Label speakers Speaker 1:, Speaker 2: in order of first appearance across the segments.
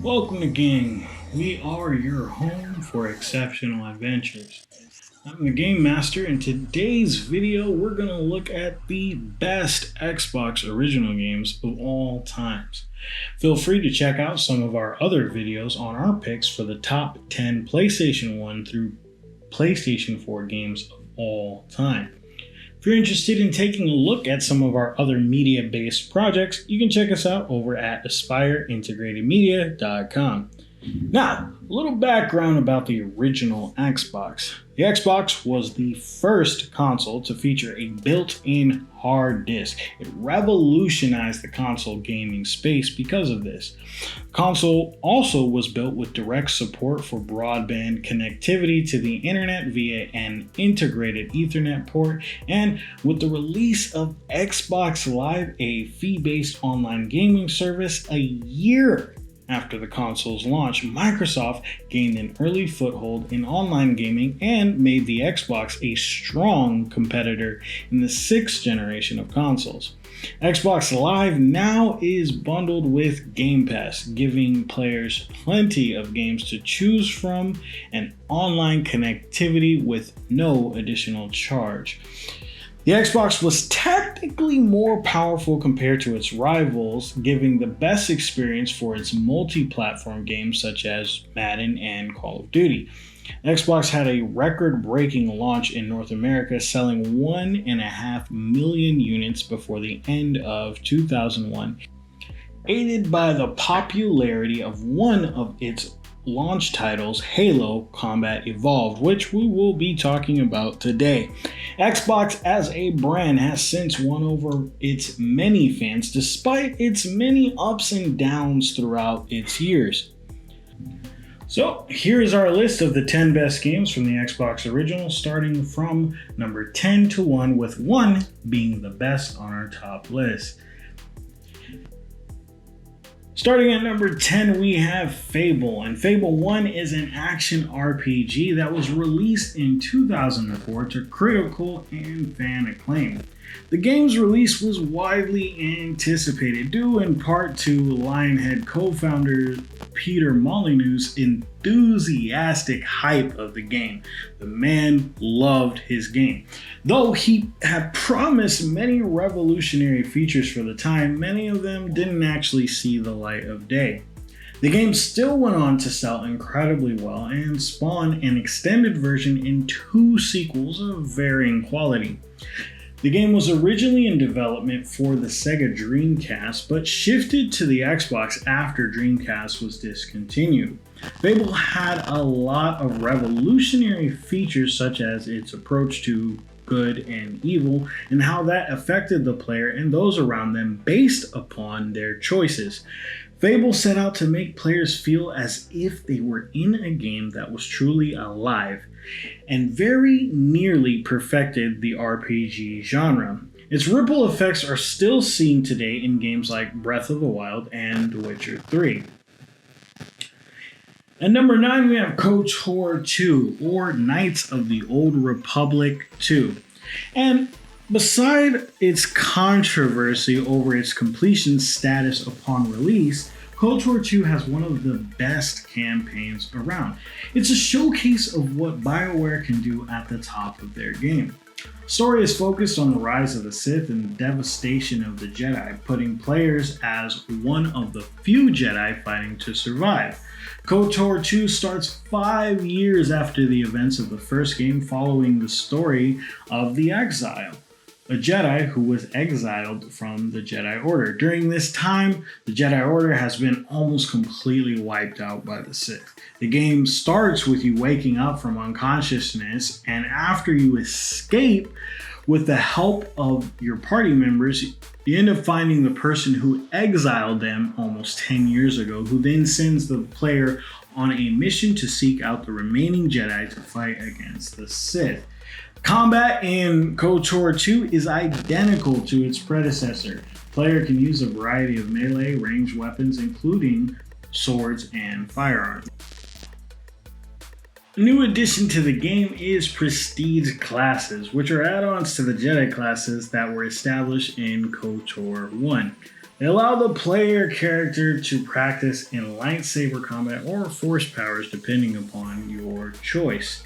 Speaker 1: Welcome to Gang. We are your home for exceptional adventures. I'm the Game Master. In today's video, we're going to look at the best Xbox original games of all times. Feel free to check out some of our other videos on our picks for the top 10 PlayStation 1 through PlayStation 4 games of all time. If you're interested in taking a look at some of our other media-based projects, you can check us out over at aspireintegratedmedia.com. Now, a little background about the original Xbox. The Xbox was the first console to feature a built-in hard disk. It revolutionized the console gaming space because of this. The console also was built with direct support for broadband connectivity to the internet via an integrated Ethernet port, and with the release of Xbox Live, a fee-based online gaming service, a year after the console's launch, Microsoft gained an early foothold in online gaming and made the Xbox a strong competitor in the sixth generation of consoles. Xbox Live now is bundled with Game Pass, giving players plenty of games to choose from and online connectivity with no additional charge. The Xbox was technically more powerful compared to its rivals, giving the best experience for its multi-platform games such as Madden and Call of Duty. Xbox had a record-breaking launch in North America, selling 1.5 million units before the end of 2001, aided by the popularity of one of its launch titles, Halo Combat Evolved, which we will be talking about today. Xbox as a brand has since won over its many fans despite its many ups and downs throughout its years. So here's our list of the 10 best games from the Xbox original, starting from number 10 to 1, with 1 being the best on our top list. Starting at number 10, we have Fable, and Fable 1 is an action RPG that was released in 2004 to critical and fan acclaim. The game's release was widely anticipated, due in part to Lionhead co-founder Peter Molyneux's enthusiastic hype of the game. The man loved his game. Though he had promised many revolutionary features for the time, many of them didn't actually see the light of day. The game still went on to sell incredibly well and spawn an extended version in 2 sequels of varying quality. The game was originally in development for the Sega Dreamcast, but shifted to the Xbox after Dreamcast was discontinued. Fable had a lot of revolutionary features, such as its approach to good and evil, and how that affected the player and those around them based upon their choices. Fable set out to make players feel as if they were in a game that was truly alive, and very nearly perfected the RPG genre. Its ripple effects are still seen today in games like Breath of the Wild and The Witcher 3. At number 9, we have KOTOR 2, or Knights of the Old Republic 2. And beside its controversy over its completion status upon release, KOTOR 2 has one of the best campaigns around. It's a showcase of what BioWare can do at the top of their game. The story is focused on the rise of the Sith and the devastation of the Jedi, putting players as one of the few Jedi fighting to survive. KOTOR 2 starts 5 years after the events of the first game, following the story of the Exile, a Jedi who was exiled from the Jedi Order. During this time, the Jedi Order has been almost completely wiped out by the Sith. The game starts with you waking up from unconsciousness, and after you escape with the help of your party members, you end up finding the person who exiled them almost 10 years ago, who then sends the player on a mission to seek out the remaining Jedi to fight against the Sith. Combat in KOTOR 2 is identical to its predecessor. The player can use a variety of melee ranged weapons, including swords and firearms. A new addition to the game is Prestige classes, which are add-ons to the Jedi classes that were established in KOTOR 1. They allow the player character to practice in lightsaber combat or force powers depending upon your choice.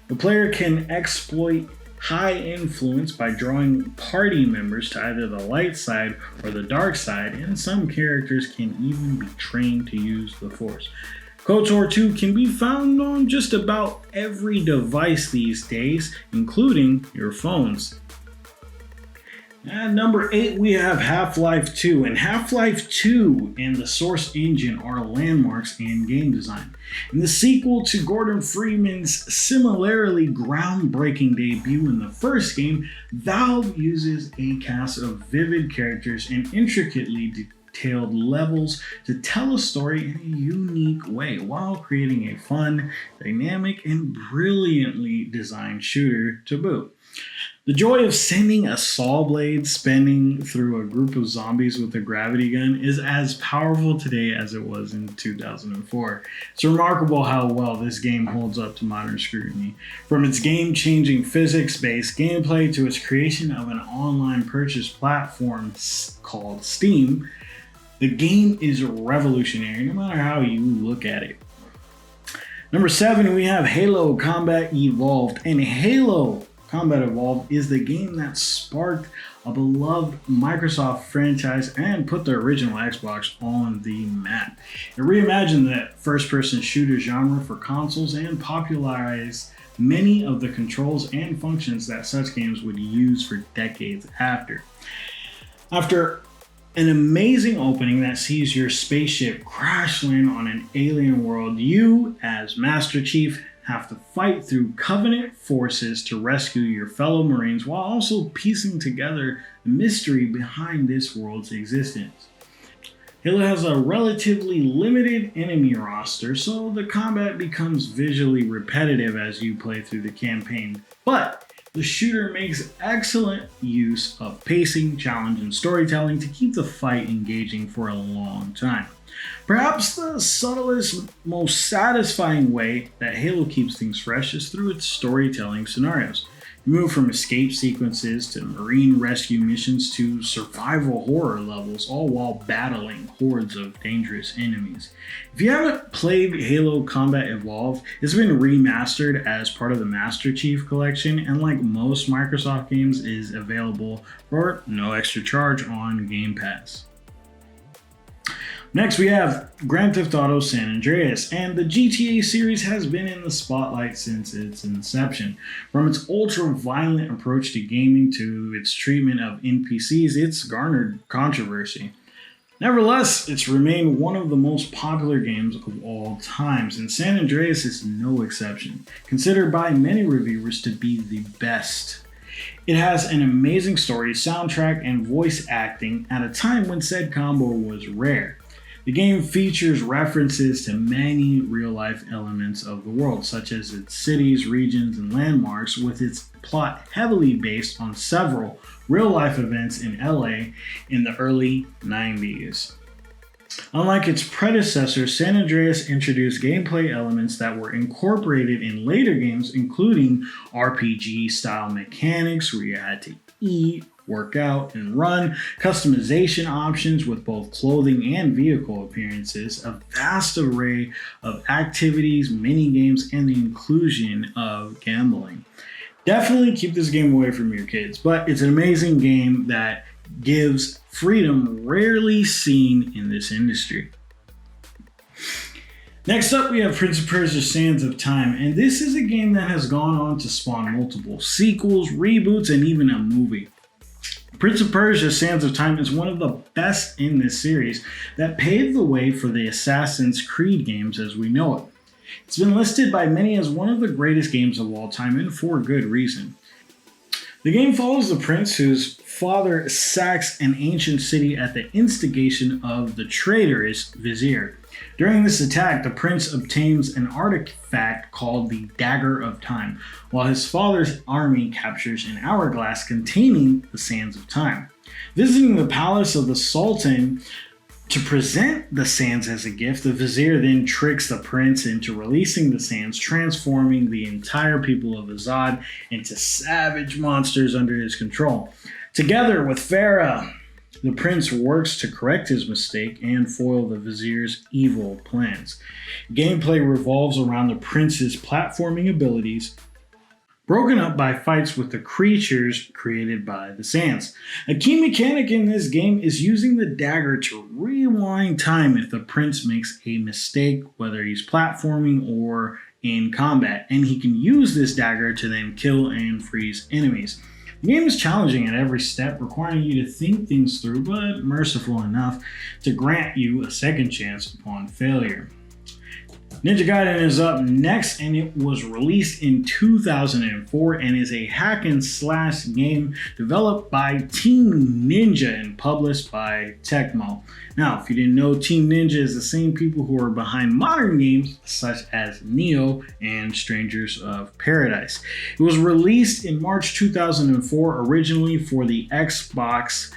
Speaker 1: The player can exploit high influence by drawing party members to either the light side or the dark side, and some characters can even be trained to use the force. KOTOR 2 can be found on just about every device these days, including your phones. At number 8, we have Half-Life 2, and Half-Life 2 and the Source engine are landmarks in game design. In the sequel to Gordon Freeman's similarly groundbreaking debut in the first game, Valve uses a cast of vivid characters and intricately detailed levels to tell a story in a unique way while creating a fun, dynamic, and brilliantly designed shooter to boot. The joy of sending a saw blade spinning through a group of zombies with a gravity gun is as powerful today as it was in 2004. It's remarkable how well this game holds up to modern scrutiny. From its game-changing physics-based gameplay to its creation of an online purchase platform called Steam, the game is revolutionary no matter how you look at it. Number 7, we have Halo Combat Evolved, and Halo Combat Evolved is the game that sparked a beloved Microsoft franchise and put the original Xbox on the map. It reimagined the first-person shooter genre for consoles and popularized many of the controls and functions that such games would use for decades after. After an amazing opening that sees your spaceship crash land on an alien world, you, as Master Chief, have to fight through Covenant forces to rescue your fellow Marines while also piecing together the mystery behind this world's existence. Halo has a relatively limited enemy roster, so the combat becomes visually repetitive as you play through the campaign, but the shooter makes excellent use of pacing, challenge, and storytelling to keep the fight engaging for a long time. Perhaps the subtlest, most satisfying way that Halo keeps things fresh is through its storytelling scenarios. You move from escape sequences to marine rescue missions to survival horror levels, all while battling hordes of dangerous enemies. If you haven't played Halo Combat Evolved, it's been remastered as part of the Master Chief Collection, and like most Microsoft games, is available for no extra charge on Game Pass. Next, we have Grand Theft Auto San Andreas, and the GTA series has been in the spotlight since its inception. From its ultra-violent approach to gaming to its treatment of NPCs, it's garnered controversy. Nevertheless, it's remained one of the most popular games of all times, and San Andreas is no exception, considered by many reviewers to be the best. It has an amazing story, soundtrack, and voice acting at a time when said combo was rare. The game features references to many real-life elements of the world, such as its cities, regions, and landmarks, with its plot heavily based on several real-life events in LA in the early 90s. Unlike its predecessor, San Andreas introduced gameplay elements that were incorporated in later games, including RPG-style mechanics where you had to eat, work out, and run, customization options with both clothing and vehicle appearances, a vast array of activities, mini-games, and the inclusion of gambling. Definitely keep this game away from your kids, but it's an amazing game that gives freedom rarely seen in this industry. Next up, we have Prince of Persia: Sands of Time, and this is a game that has gone on to spawn multiple sequels, reboots, and even a movie. Prince of Persia: Sands of Time is one of the best in this series that paved the way for the Assassin's Creed games as we know it. It's been listed by many as one of the greatest games of all time, and for good reason. The game follows the prince whose father sacks an ancient city at the instigation of the traitorous vizier. During this attack, the prince obtains an artifact called the Dagger of Time, while his father's army captures an hourglass containing the Sands of Time. Visiting the palace of the Sultan to present the sands as a gift, the vizier then tricks the prince into releasing the sands, transforming the entire people of Azad into savage monsters under his control. Together with Farah, The prince works to correct his mistake and foil the vizier's evil plans. Gameplay revolves around the prince's platforming abilities, broken up by fights with the creatures created by the sands. A key mechanic in this game is using the dagger to rewind time if the prince makes a mistake, whether he's platforming or in combat, and he can use this dagger to then kill and freeze enemies. The game is challenging at every step, requiring you to think things through, but merciful enough to grant you a second chance upon failure. Ninja Gaiden is up next, and it was released in 2004 and is a hack and slash game developed by Team Ninja and published by Tecmo. Now, if you didn't know, Team Ninja is the same people who are behind modern games such as Neo and Strangers of Paradise. It was released in March 2004, originally for the Xbox,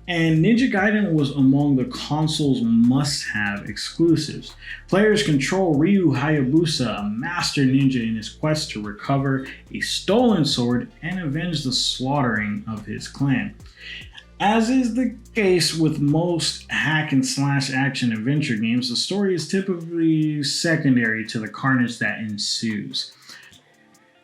Speaker 1: and Ninja Gaiden was among the console's must-have exclusives. Players control Ryu Hayabusa, a master ninja in his quest to recover a stolen sword and avenge the slaughtering of his clan. As is the case with most hack and slash action adventure games, the story is typically secondary to the carnage that ensues.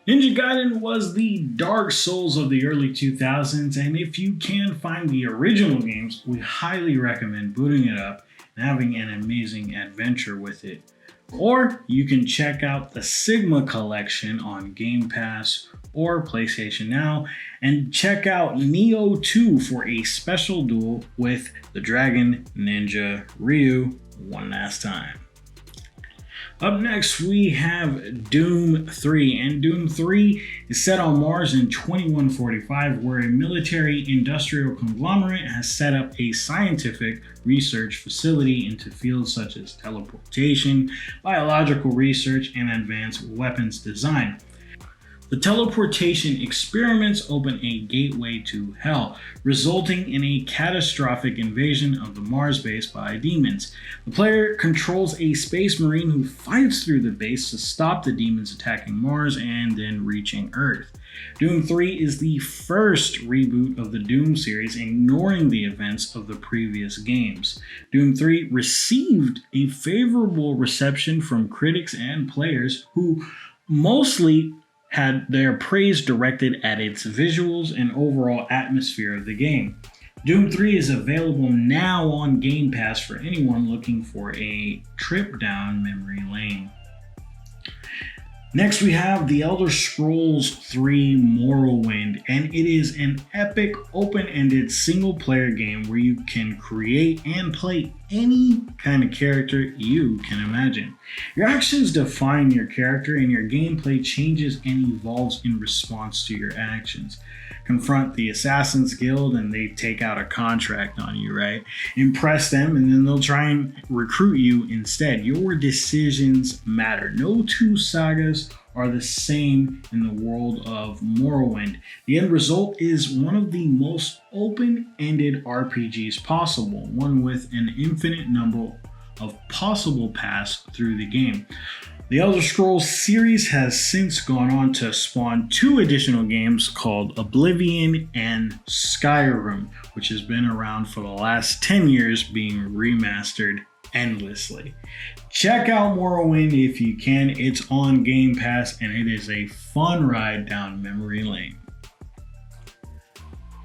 Speaker 1: Ninja Gaiden was the Dark Souls of the early 2000s, and if you can find the original games, we highly recommend booting it up and having an amazing adventure with it. Or you can check out the Sigma collection on Game Pass or PlayStation Now, and check out Neo 2 for a special duel with the Dragon Ninja Ryu one last time. Up next, we have Doom 3, and Doom 3 is set on Mars in 2145, where a military-industrial conglomerate has set up a scientific research facility into fields such as teleportation, biological research, and advanced weapons design. The teleportation experiments open a gateway to hell, resulting in a catastrophic invasion of the Mars base by demons. The player controls a space marine who fights through the base to stop the demons attacking Mars and then reaching Earth. Doom 3 is the first reboot of the Doom series, ignoring the events of the previous games. Doom 3 received a favorable reception from critics and players who mostly had their praise directed at its visuals and overall atmosphere of the game. Doom 3 is available now on Game Pass for anyone looking for a trip down memory lane. Next, we have The Elder Scrolls 3 Morrowind, and it is an epic open-ended single-player game where you can create and play any kind of character you can imagine. Your actions define your character, and your gameplay changes and evolves in response to your actions. Confront the Assassin's Guild and they take out a contract on you, right? Impress them and then they'll try and recruit you instead. Your decisions matter. No two sagas are the same in the world of Morrowind. The end result is one of the most open-ended RPGs possible, one with an infinite number of possible paths through the game. The Elder Scrolls series has since gone on to spawn 2 additional games called Oblivion and Skyrim, which has been around for the last 10 years being remastered endlessly. Check out Morrowind if you can. It's on Game Pass and it is a fun ride down memory lane.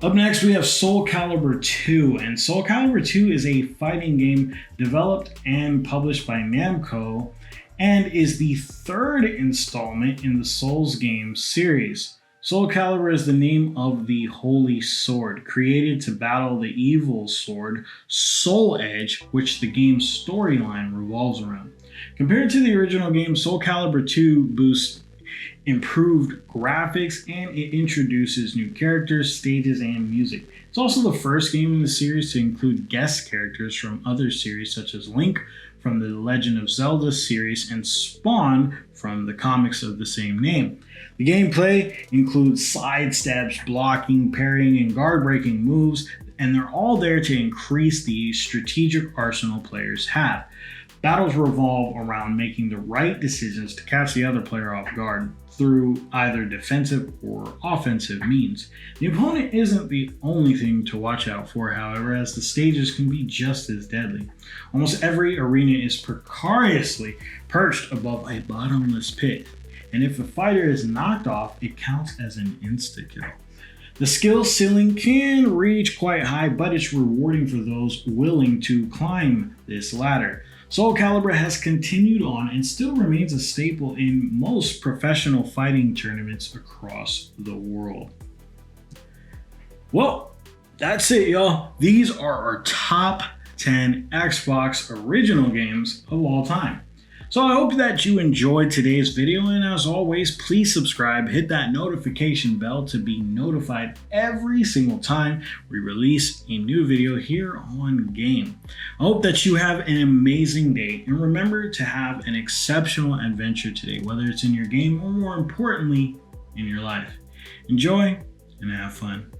Speaker 1: Up next, we have Soulcalibur II, and Soulcalibur II is a fighting game developed and published by Namco and is the 3rd installment in the Souls games series. Soulcalibur is the name of the Holy Sword, created to battle the evil sword Soul Edge, which the game's storyline revolves around. Compared to the original game, Soulcalibur II boasts improved graphics and it introduces new characters, stages, and music. It's also the first game in the series to include guest characters from other series such as Link from the Legend of Zelda series and Spawn from the comics of the same name. The gameplay includes side steps, blocking, parrying, and guard-breaking moves, and they're all there to increase the strategic arsenal players have. Battles revolve around making the right decisions to catch the other player off guard through either defensive or offensive means. The opponent isn't the only thing to watch out for, however, as the stages can be just as deadly. Almost every arena is precariously perched above a bottomless pit, and if the fighter is knocked off, it counts as an insta-kill. The skill ceiling can reach quite high, but it's rewarding for those willing to climb this ladder. Soulcalibur has continued on and still remains a staple in most professional fighting tournaments across the world. Well, that's it, y'all. These are our top 10 Xbox original games of all time. So I hope that you enjoyed today's video, and as always, please subscribe, hit that notification bell to be notified every single time we release a new video here on Game. I hope that you have an amazing day, and remember to have an exceptional adventure today, whether it's in your game or more importantly, in your life. Enjoy and have fun.